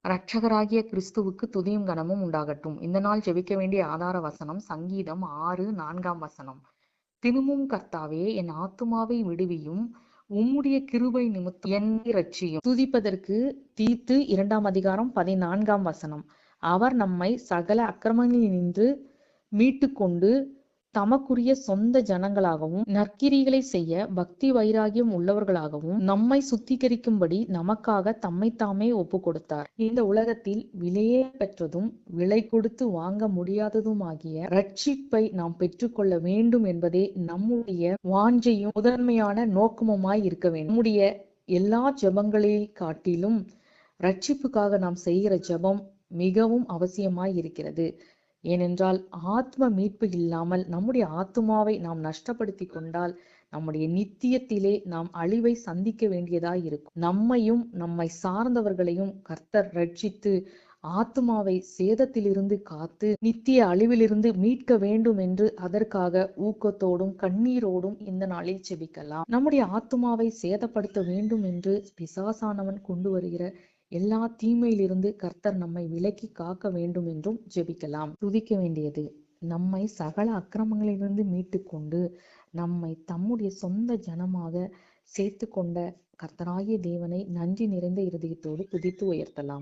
இரட்சகராகிய கிறிஸ்துவுக்கு துதியும் கனமும் உண்டாகட்டும். இந்த நாள் ஜெபிக்க வேண்டிய ஆதார வசனம் சங்கீதம் 6:4. திரும்பும் கர்த்தாவே, என் ஆத்துமாவை விடுவியும், உம்முடைய கிருபை நிமித்தம் என்னை இரட்சியும். துதிப்பதற்கு தீத்து 2:14. அவர் நம்மை சகல அக்கிரமங்களினின்று மீட்டுக்கொண்டு தமக்குரிய சொந்த ஜனங்களாகவும் நற்கிரிகளை செய்ய பக்தி வைராகியம் உள்ளவர்களாகவும் நம்மை சுத்திகரிக்கும்படி நமக்காக தம்மைத்தாமே ஒப்பு கொடுத்தார். இந்த உலகத்தில் விலையே பெற்றதும் விலை கொடுத்து வாங்க முடியாததுமாகிய ரட்சிப்பை நாம் பெற்றுக்கொள்ள வேண்டும் என்பதே நம்முடைய வாஞ்சையும் முதன்மையான நோக்கமுமாய் இருக்க வேண்டும். நம்முடைய எல்லா ஜெபங்களை காட்டிலும் ரட்சிப்புக்காக நாம் செய்கிற ஜெபம் மிகவும் அவசியமாய் இருக்கிறது. ஏனென்றால் ஆத்ம மீட்பு இல்லாமல் நம்முடைய ஆத்துமாவை நாம் நஷ்டப்படுத்தி கொண்டால் நம்முடைய நித்தியத்திலே நாம் அழிவை சந்திக்க வேண்டியதாய் இருக்கும். நம்மையும் நம்மை சார்ந்தவர்களையும் கர்த்தர் ரட்சித்து ஆத்துமாவை சேதத்திலிருந்து காத்து நித்திய அழிவிலிருந்து மீட்க வேண்டும் என்று அதற்காக ஊக்கத்தோடும் கண்ணீரோடும் இந்த நாளில் ஜெபிக்கலாம். நம்முடைய ஆத்துமாவை சேதப்படுத்த வேண்டும் என்று பிசாசானவன் கொண்டு வருகிற எல்லா தீமையிலிருந்து கர்த்தர் நம்மை விலக்கி காக்க வேண்டும் என்றும் ஜெபிக்கலாம். துதிக்க வேண்டியது நம்மை சகல அக்கிரமங்களிலிருந்து மீட்டு கொண்டு நம்மை தம்முடைய சொந்த ஜனமாக சேர்த்து கொண்ட கர்த்தராகிய தேவனை நன்றி நிறைந்த இருதயத்தோடு துதித்து உயர்த்தலாம்.